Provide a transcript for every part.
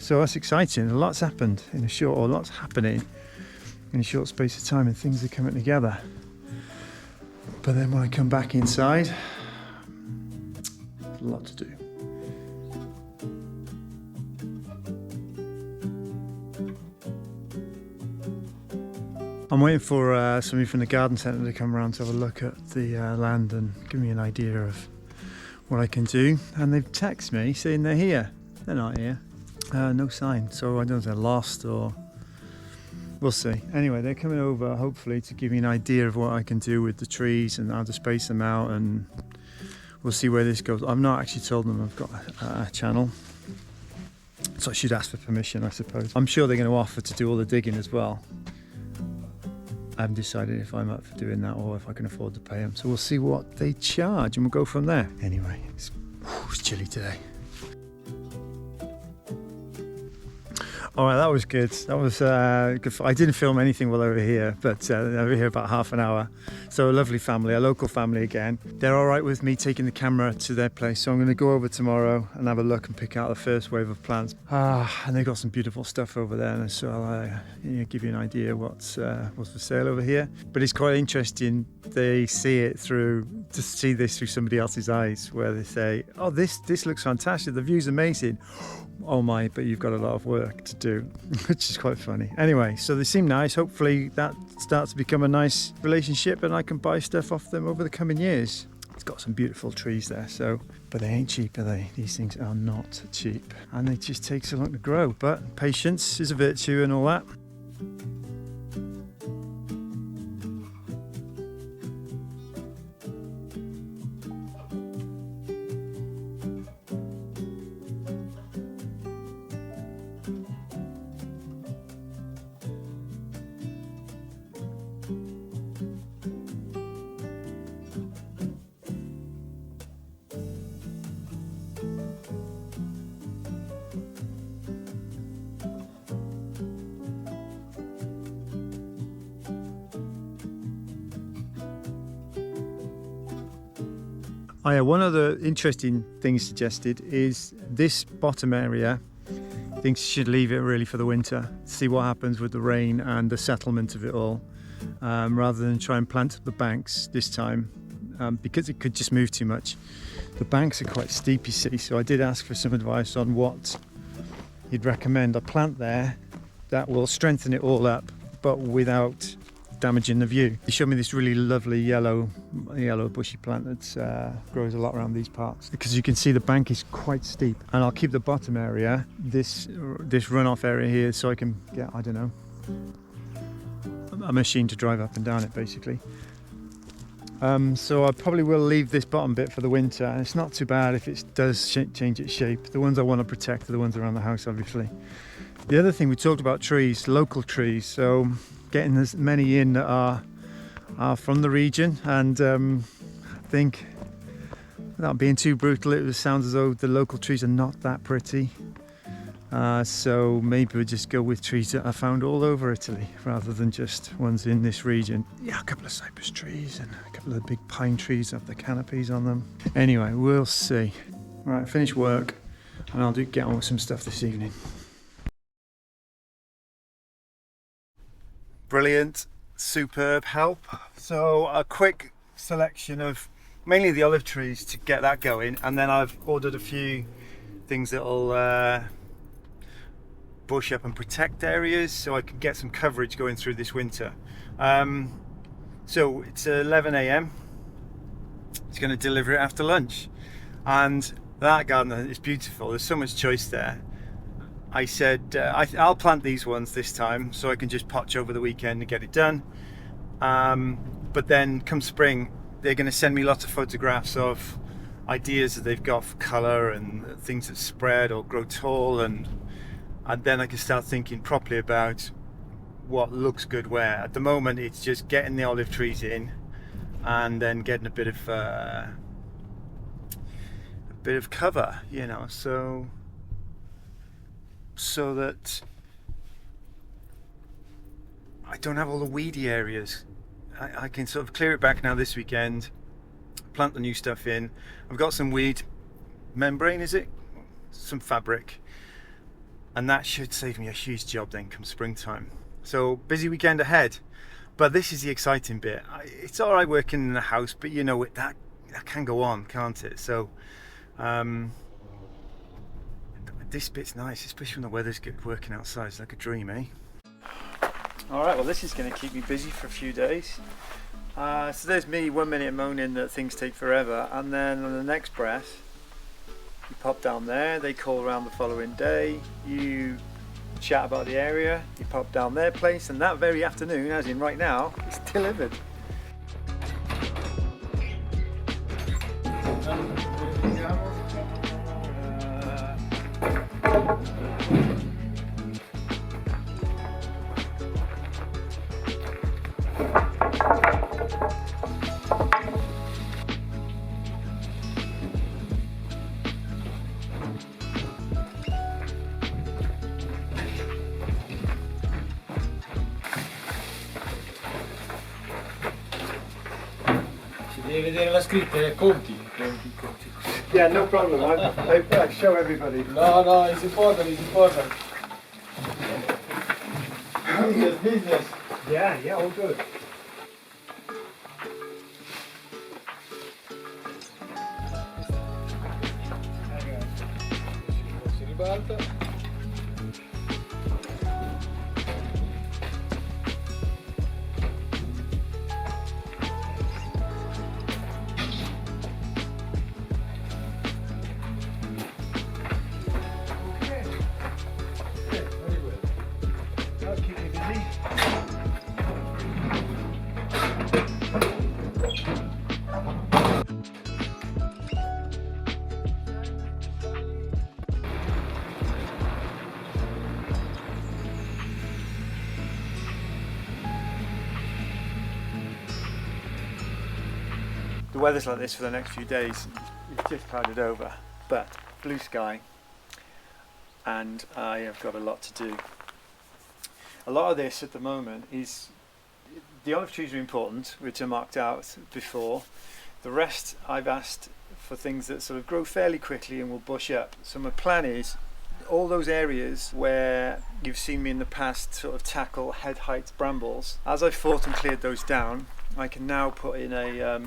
So that's exciting. A lot's happened in a short, or lots happening in a short space of time, and things are coming together. But then when I come back inside, a lot to do. I'm waiting for somebody from the garden centre to come around to have a look at the land and give me an idea of what I can do. And they've texted me saying they're here. They're not here. No sign. So I don't know if they're lost or... we'll see. Anyway, they're coming over hopefully to give me an idea of what I can do with the trees and how to space them out, and we'll see where this goes. I've not actually told them I've got a channel, so I should ask for permission, I suppose. I'm sure they're going to offer to do all the digging as well. I haven't decided if I'm up for doing that or if I can afford to pay them. So we'll see what they charge and we'll go from there. Anyway, it's chilly today. All right, that was good. That was good. I didn't film anything while over here, but over here about half an hour. So a lovely family, a local family again. They're all right with me taking the camera to their place. So I'm going to go over tomorrow and have a look and pick out the first wave of plants. And they've got some beautiful stuff over there. So I'll give you an idea what's for sale over here. But it's quite interesting. They see this through somebody else's eyes, where they say, "Oh, this looks fantastic. The view's amazing." Oh my, but you've got a lot of work to do, which is quite funny. Anyway, so they seem nice. Hopefully that starts to become a nice relationship and I can buy stuff off them over the coming years. It's got some beautiful trees there, but they ain't cheap, are they? These things are not cheap, and they just take so long to grow. But patience is a virtue and all that. Oh yeah, one other interesting thing suggested is this bottom area. I think you should leave it really for the winter, see what happens with the rain and the settlement of it all, rather than try and plant the banks this time, because it could just move too much. The banks are quite steep, you see, so I did ask for some advice on what he'd recommend I plant there that will strengthen it all up, but without damaging the view. He showed me this really lovely yellow bushy plant that grows a lot around these parts, because you can see the bank is quite steep, and I'll keep the bottom area, this runoff area here, so I can get, I don't know, a machine to drive up and down it basically. So I probably will leave this bottom bit for the winter, and it's not too bad if it does change its shape. The ones I want to protect are the ones around the house, obviously. The other thing, we talked about trees, local trees, so getting as many in that are from the region, and I think, without being too brutal, it sounds as though the local trees are not that pretty. So maybe we'll just go with trees that are found all over Italy rather than just ones in this region. Yeah, a couple of cypress trees and a couple of big pine trees have the canopies on them. Anyway, we'll see. Right, finish work and I'll get on with some stuff this evening. Brilliant, superb help. So a quick selection of mainly the olive trees to get that going, and then I've ordered a few things that'll bush up and protect areas so I can get some coverage going through this winter. So it's 11 a.m. It's going to deliver it after lunch, and that garden is beautiful. There's so much choice there. I said I'll plant these ones this time so I can just potch over the weekend and get it done. But then come spring, they're going to send me lots of photographs of ideas that they've got for colour and things that spread or grow tall, and then I can start thinking properly about what looks good where. At the moment, it's just getting the olive trees in and then getting a bit of cover, you know, so that I don't have all the weedy areas. I can sort of clear it back now this weekend, plant the new stuff in. I've got some weed membrane, is it? Some fabric. and that should save me a huge job then come springtime. So busy weekend ahead, but this is the exciting bit. It's all right working in the house, but you know that can go on, can't it? So this bit's nice, especially when the weather's good. Working outside is like a dream, eh? All right, well this is going to keep me busy for a few days. So there's me 1 minute moaning that things take forever, and then on the next breath you pop down there, they call around the following day, you chat about the area, you pop down their place, and that very afternoon, as in right now, it's delivered. Devi vedere la scritta, conti. Yeah, no problem. I show everybody. No, it's important, it's important. Business. Yeah, all good. Si ribalta. The weather's like this for the next few days. It's just clouded over, but blue sky, and I have got a lot to do. A lot of this at the moment is, the olive trees are important, which are marked out before. The rest I've asked for things that sort of grow fairly quickly and will bush up. So my plan is all those areas where you've seen me in the past sort of tackle head height brambles, as I've fought and cleared those down, I can now put in a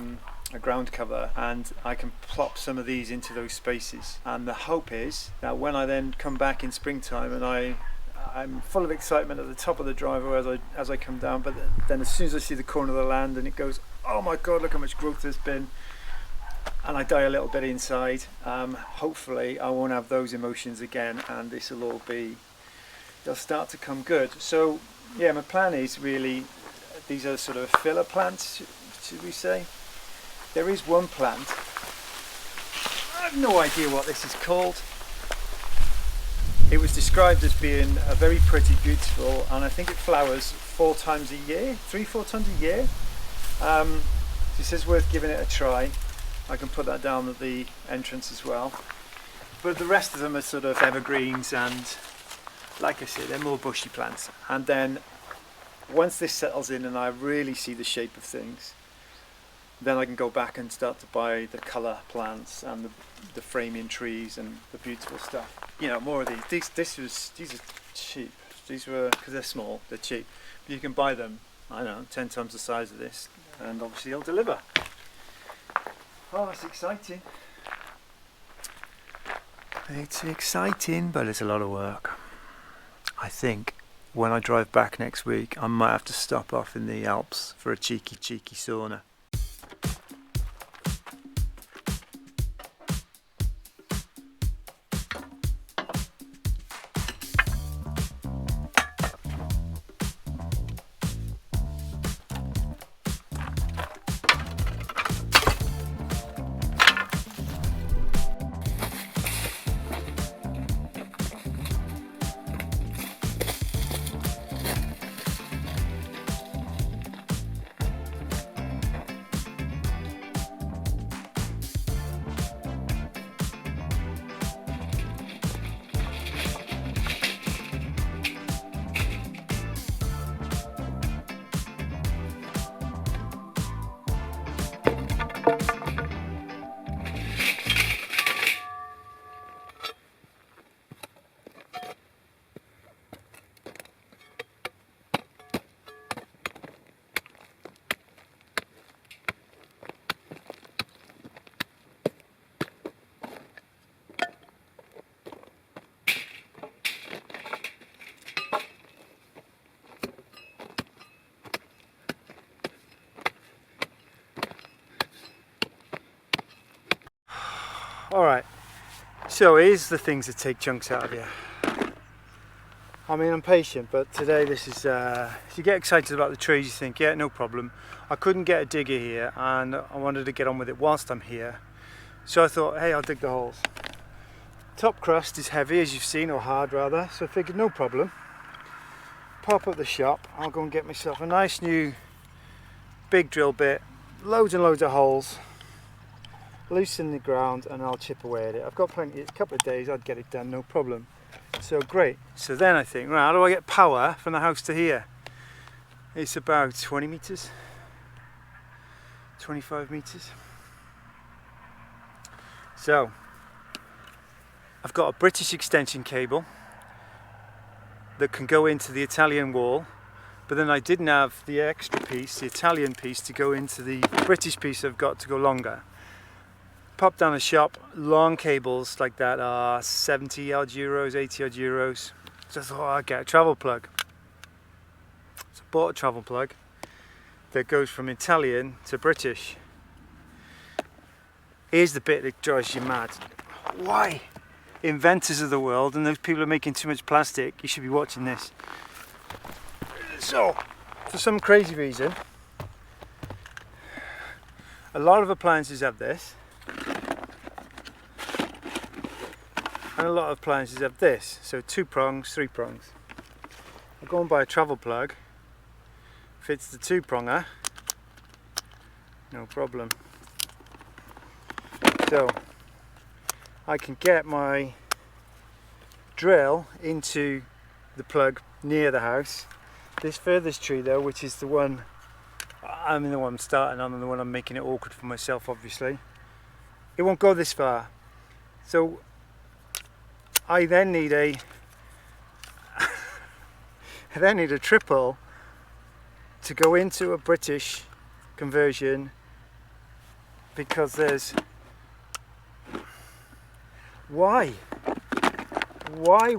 ground cover, and I can plop some of these into those spaces. And the hope is that when I then come back in springtime, and I'm full of excitement at the top of the driveway as I come down, but then as soon as I see the corner of the land and it goes, oh my god, look how much growth there's been, and I die a little bit inside, hopefully I won't have those emotions again, and this will all be, they'll start to come good. So yeah, my plan is really, these are sort of filler plants, should we say. There is one plant, I have no idea what this is called. It was described as being a very pretty, beautiful, and I think it flowers 4 times a year, 3-4 times a year. She says worth giving it a try. I can put that down at the entrance as well. But the rest of them are sort of evergreens, and like I said, they're more bushy plants. And then once this settles in and I really see the shape of things, then I can go back and start to buy the colour plants and the framing trees and the beautiful stuff. You know, more of these. These are cheap. These were, because they're small, they're cheap. But you can buy them, I don't know, 10 times the size of this, and obviously they'll deliver. Oh, it's exciting. It's exciting, but it's a lot of work. I think when I drive back next week, I might have to stop off in the Alps for a cheeky sauna. Alright, so here's the things that take chunks out of you. I mean, I'm patient, but today this is, if you get excited about the trees, you think, yeah, no problem. I couldn't get a digger here and I wanted to get on with it whilst I'm here. So I thought, hey, I'll dig the holes. Top crust is heavy, as you've seen, or hard rather, so I figured no problem. Pop up the shop, I'll go and get myself a nice new big drill bit, loads and loads of holes, loose in the ground, and I'll chip away at it. I've got plenty, a couple of days, I'd get it done, no problem. So great. So then I think, right, how do I get power from the house to here? It's about 20 meters, 25 meters. So I've got a British extension cable that can go into the Italian wall, but then I didn't have the extra piece, the Italian piece, to go into the British piece I've got to go longer. Pop down the shop, long cables like that are 70 odd euros, 80 odd euros. So I thought, oh, I'd get a travel plug. So I bought a travel plug that goes from Italian to British. Here's the bit that drives you mad. Why? Inventors of the world, and those people are making too much plastic, you should be watching this. So, for some crazy reason, a lot of appliances have this. And a lot of appliances have this, so 2 prongs, 3 prongs. I go and buy a travel plug, fits the 2-pronger, no problem. So I can get my drill into the plug near the house. This furthest tree though, which is the one I'm starting on and the one I'm making it awkward for myself obviously, it won't go this far. So I then need a triple to go into a British conversion, because there's why? When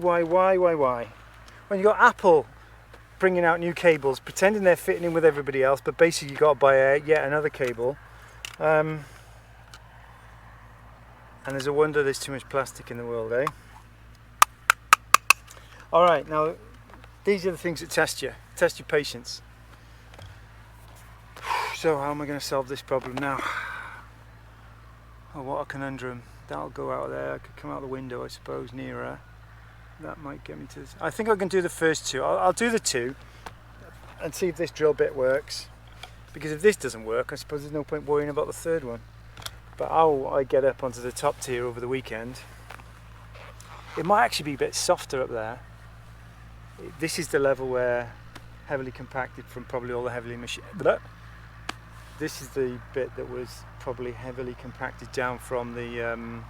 you got Apple bringing out new cables, pretending they're fitting in with everybody else, but basically you got to buy yet another cable. And there's a wonder there's too much plastic in the world, eh? Alright, now these are the things that test your patience. So how am I going to solve this problem now? Oh, what a conundrum. That'll go out there, I could come out the window I suppose, nearer. That might get me to this. I think I can do the first two. I'll do the 2 and see if this drill bit works. Because if this doesn't work, I suppose there's no point worrying about the 3rd one. But how I get up onto the top tier over the weekend, it might actually be a bit softer up there. This is the level where heavily compacted from probably all the heavily machined. This is the bit that was probably heavily compacted down from the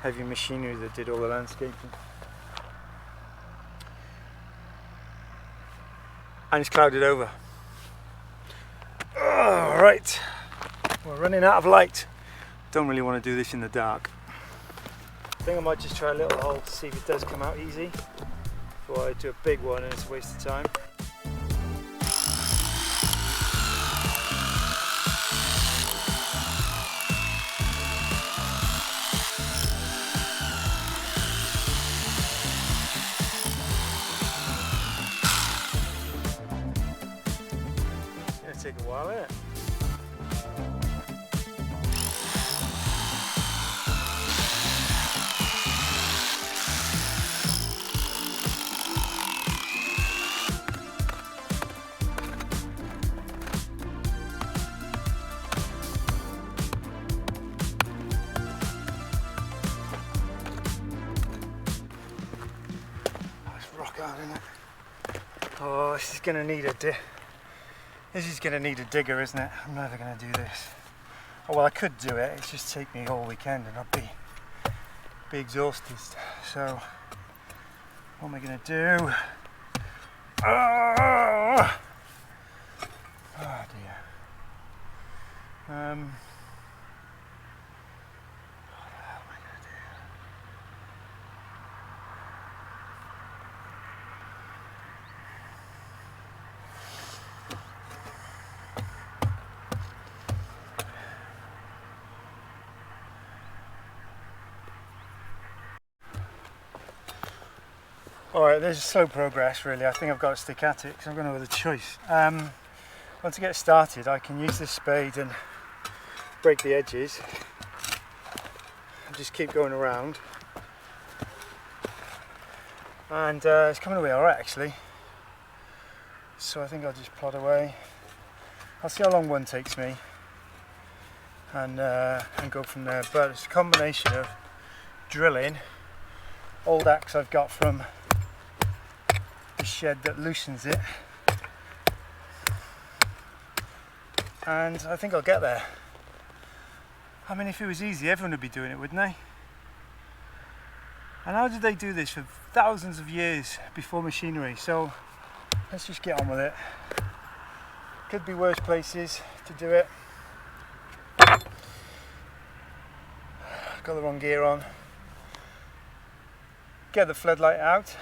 heavy machinery that did all the landscaping. And it's clouded over. Right, we're running out of light. Don't really want to do this in the dark. I think I might just try a little hole to see if it does come out easy before I do a big one and it's a waste of time. It's gonna take a while, isn't it? Isn't it? Oh, this is going to need a digger, isn't it? I'm never going to do this. Oh, well, I could do it. It's just take me all weekend and I'd be exhausted. So, what am I going to do? Oh dear. Alright, there's slow progress really. I think I've got to stick at it because I've got no other choice. Once I get started, I can use this spade and break the edges and just keep going around. And it's coming away alright actually. So I think I'll just plod away. I'll see how long one takes me and go from there. But it's a combination of drilling, old axe I've got from the shed that loosens it, and I think I'll get there. I mean, if it was easy, everyone would be doing it, wouldn't they? And how did they do this for thousands of years before machinery? So let's just get on with it. Could be worse places to do it. Got the wrong gear on. Get the floodlight out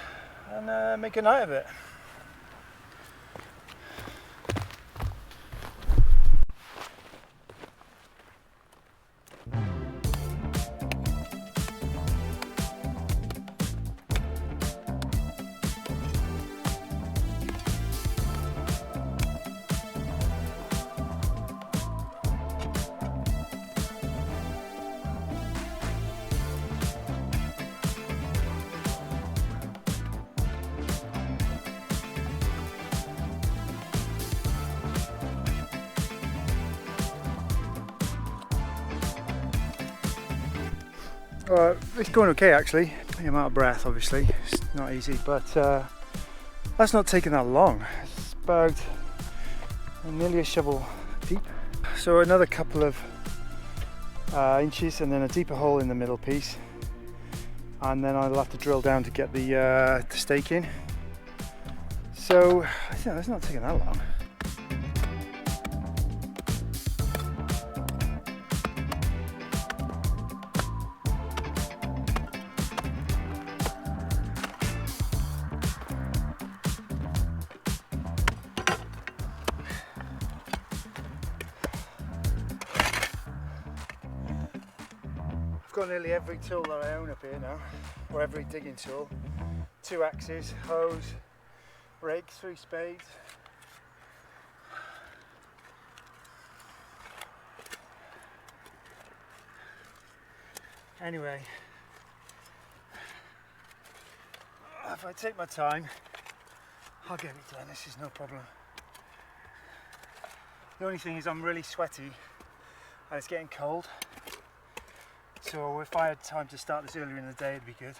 and make a night of it. It's going okay actually. I'm out of breath obviously, it's not easy, but that's not taking that long. It's about nearly a shovel deep. So another couple of inches and then a deeper hole in the middle piece, and then I'll have to drill down to get the stake in. So I think that's not taking that long. I've got nearly every tool that I own up here now, or every digging tool. 2 axes, hose, rake, 3 spades. Anyway, if I take my time, I'll get it done. This is no problem. The only thing is I'm really sweaty and it's getting cold. So if I had time to start this earlier in the day, it'd be good.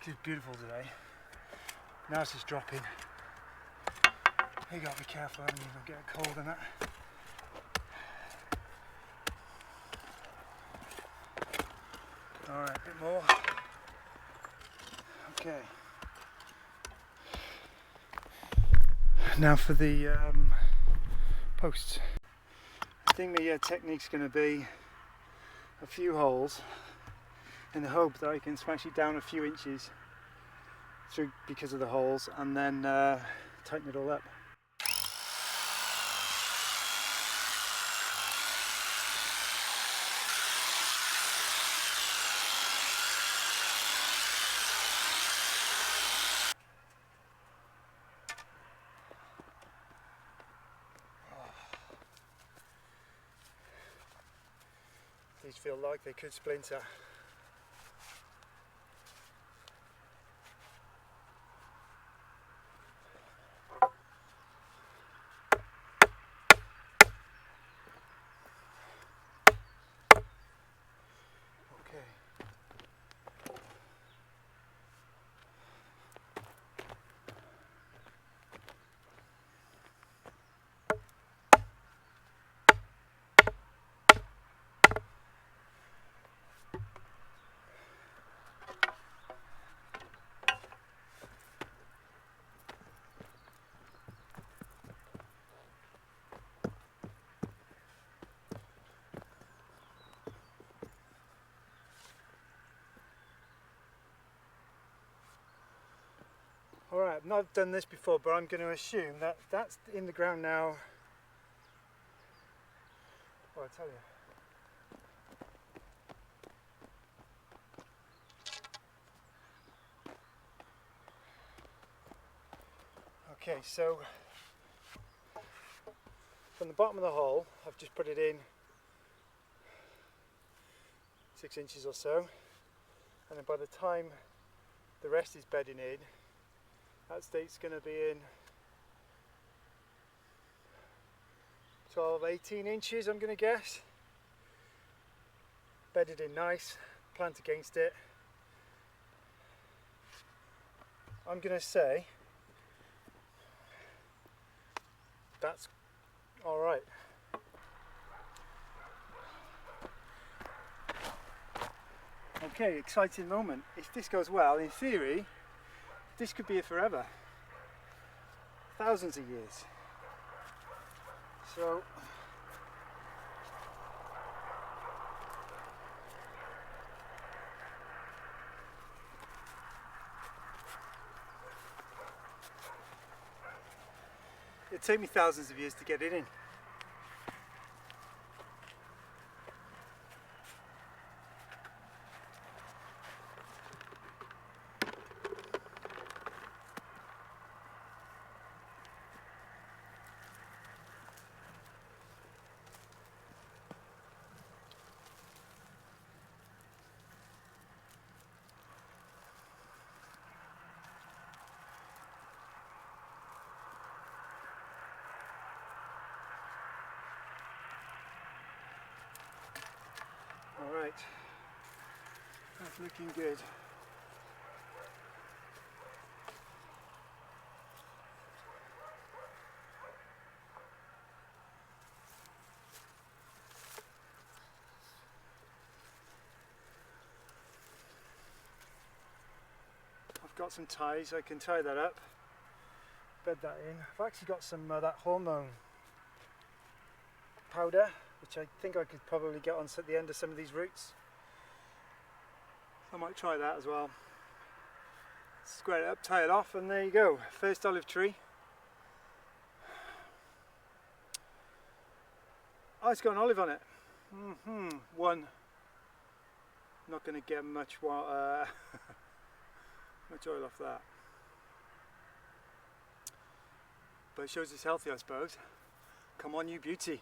It's beautiful today. Now it's just dropping. You gotta be careful, haven't you? Don't get a cold in it. Alright, a bit more. Okay. Now for the posts. I think the technique's going to be a few holes in the hope that I can smash it down a few inches through because of the holes, and then tighten it all up. These feel like they could splinter. Alright, I've not done this before, but I'm going to assume that that's in the ground now. Oh, I'll tell you. Okay, so from the bottom of the hole, I've just put it in 6 inches or so, and then by the time the rest is bedding in, that stake's going to be in 12, 18 inches, I'm going to guess. Bedded in nice, plant against it. I'm going to say that's all right. Okay, exciting moment. If this goes well, in theory, this could be here forever. Thousands of years. So, it'd take me thousands of years to get it in. All right, that's looking good. I've got some ties, I can tie that up, bed that in. I've actually got some that hormone powder, which I think I could probably get on at the end of some of these roots. I might try that as well. Square it up, tie it off, and there you go. First olive tree. Oh, it's got an olive on it. One. Not going to get much much oil off that. But it shows it's healthy, I suppose. Come on, you beauty.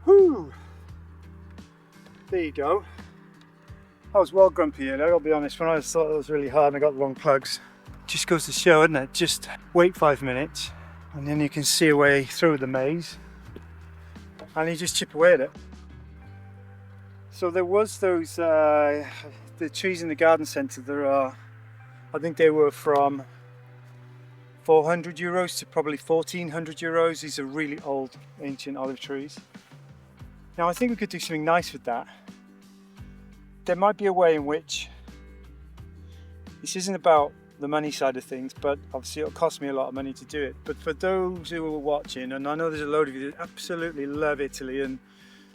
Whoo! There you go. I was well grumpy here, I'll be honest. When I thought it was really hard and I got the wrong plugs. Just goes to show, doesn't it? Just wait 5 minutes and then you can see a way through the maze and you just chip away at it. So there was those, the trees in the garden centre, there are, I think they were from 400 euros to probably 1400 euros. These are really old, ancient olive trees. Now I think we could do something nice with that. There might be a way in which, this isn't about the money side of things, but obviously it'll cost me a lot of money to do it. But for those who are watching, and I know there's a load of you that absolutely love Italy and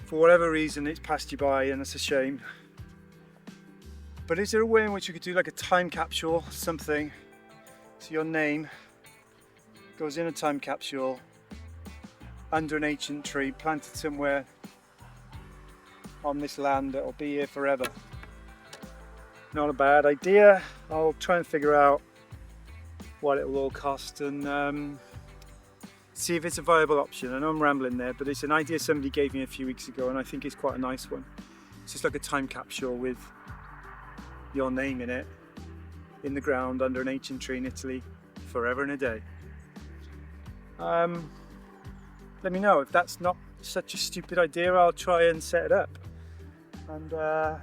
for whatever reason it's passed you by and it's a shame. But is there a way in which you could do like a time capsule, something, so your name goes in a time capsule under an ancient tree planted somewhere on this land that'll be here forever? Not a bad idea. I'll try and figure out what it will all cost and see if it's a viable option. I know I'm rambling there, but it's an idea somebody gave me a few weeks ago and I think it's quite a nice one. It's just like a time capsule with your name in it, in the ground under an ancient tree in Italy, forever and a day. Let me know if that's not such a stupid idea. I'll try and set it up. And I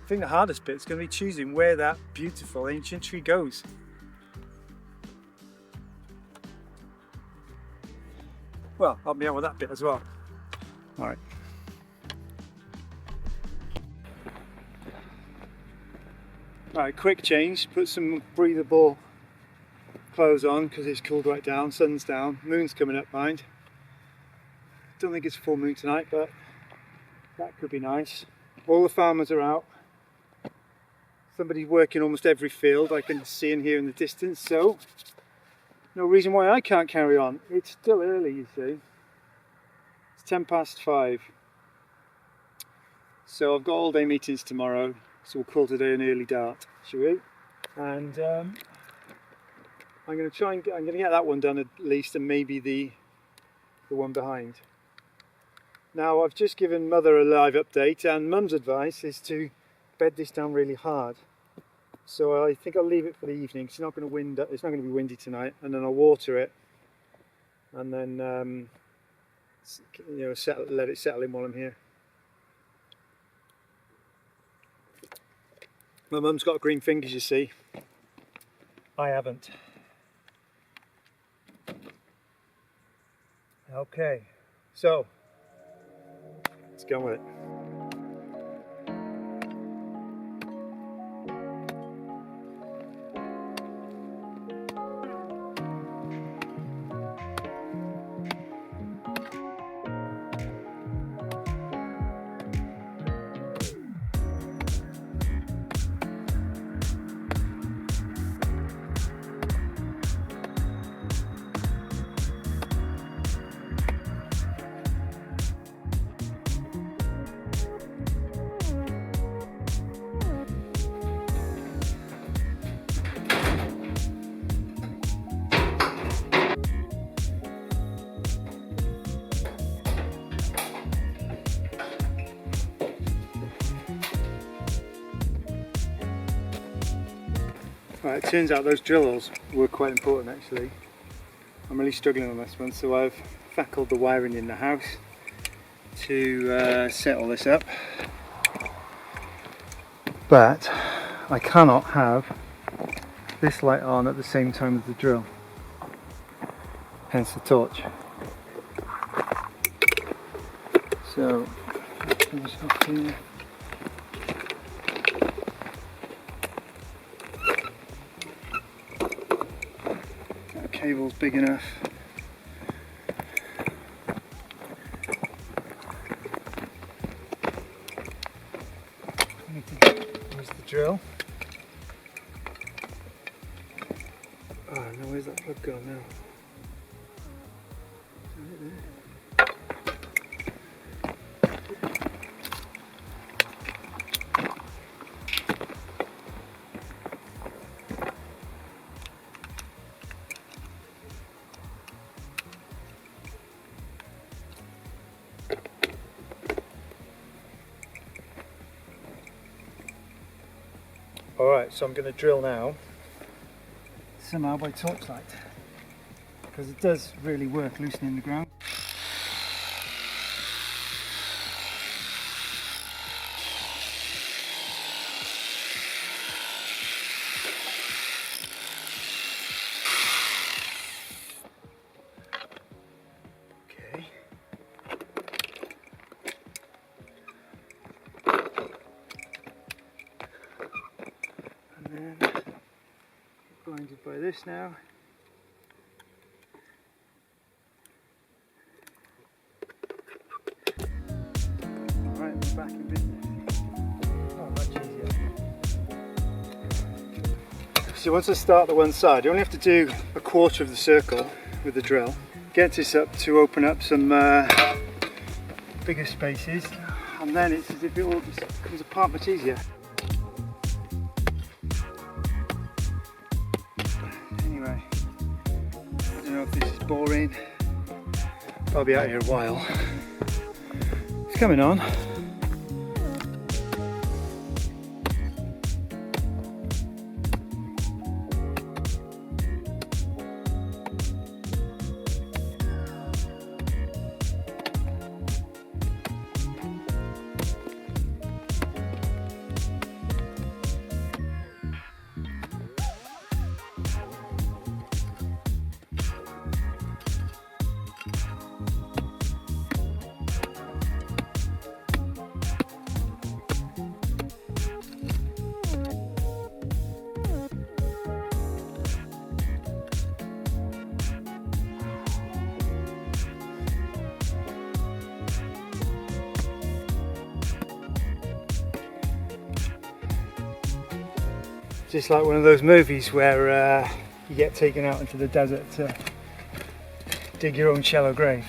think the hardest bit is going to be choosing where that beautiful ancient tree goes. Well, I'll be out with that bit as well. All right. All right, quick change. Put some breathable clothes on because it's cooled right down. Sun's down. Moon's coming up behind. Don't think it's a full moon tonight, but that could be nice. All the farmers are out. Somebody's working almost every field I can see and hear in the distance, so no reason why I can't carry on. It's still early, you see. It's 5:10. So I've got all day meetings tomorrow. So we'll call today an early dart, shall we? And I'm going to get that one done at least, and maybe the one behind. Now I've just given Mother a live update, and Mum's advice is to bed this down really hard. So I think I'll leave it for the evening. It's not going to be windy tonight, and then I'll water it, and then let it settle in while I'm here. My mum's got green fingers, you see. I haven't. Okay, so let's go with it. Right, it turns out those drill holes were quite important actually. I'm really struggling on this one, so I've fackled the wiring in the house to set all this up. But I cannot have this light on at the same time as the drill, hence the torch. So, turn this off here. Cable's big enough. Where's the drill? Oh no, where's that plug gone now? Right there. Alright, so I'm going to drill now, somehow by torchlight, because it does really work loosening the ground. Okay. And then blinded by this now. Alright, we're back in business. Oh, much easier. So once I start the one side, you only have to do a quarter of the circle with the drill. Get this up to open up some bigger spaces, and then it's as if it all just comes apart much easier. Anyway, I don't know if this is boring. I'll be out here a while. It's coming on. Just like one of those movies where you get taken out into the desert to dig your own shallow grave.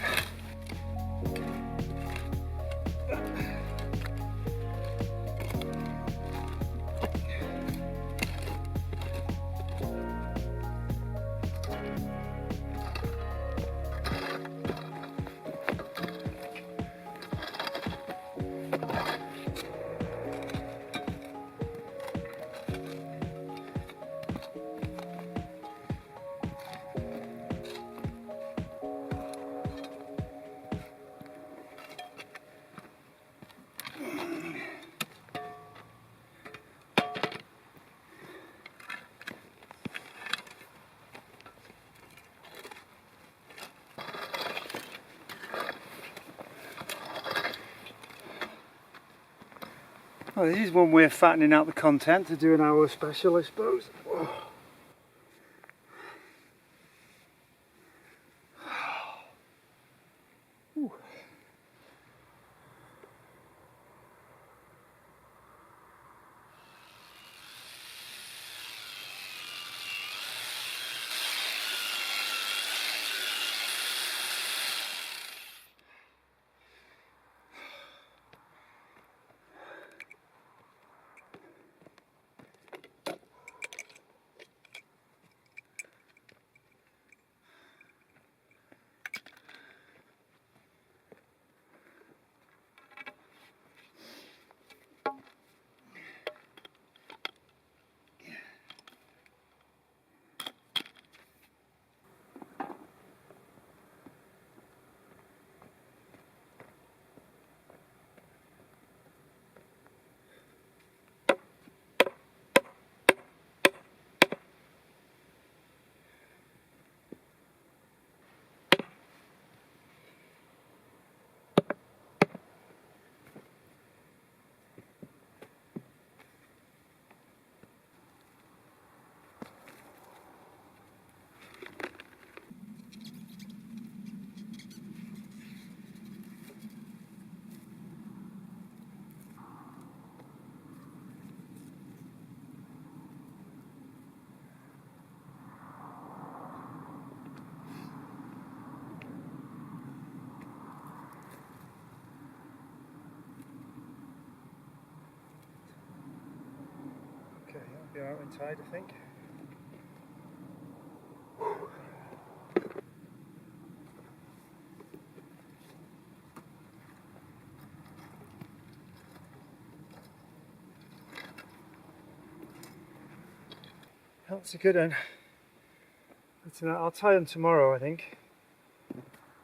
Well, this is one way of fattening out the content, to do an hour special, I suppose. Oh. Ooh. Okay, that'll be out inside, I think. That's a good one. I'll tie them tomorrow, I think.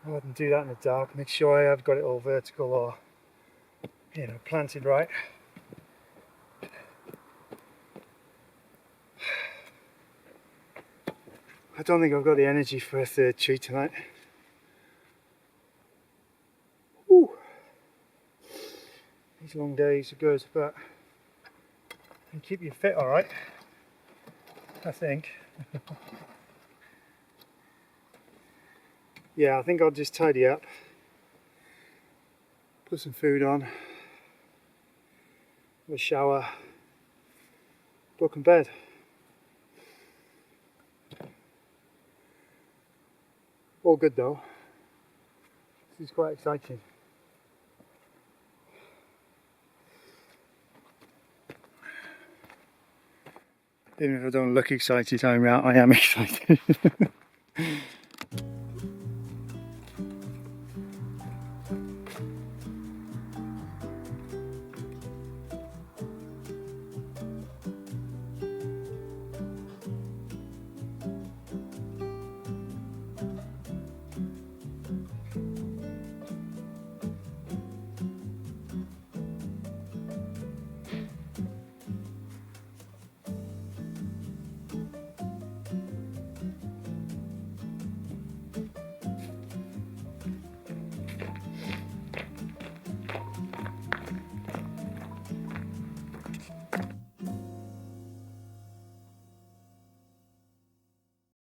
I'll have them do that in the dark, make sure I have got it all vertical or, you know, planted right. I don't think I've got the energy for a third tree tonight. Whew. These long days are good, but they keep you fit, alright, I think. Yeah, I think I'll just tidy up, put some food on, have a shower, book and bed. All good though. This is quite exciting. Even if I don't look excited, I am excited.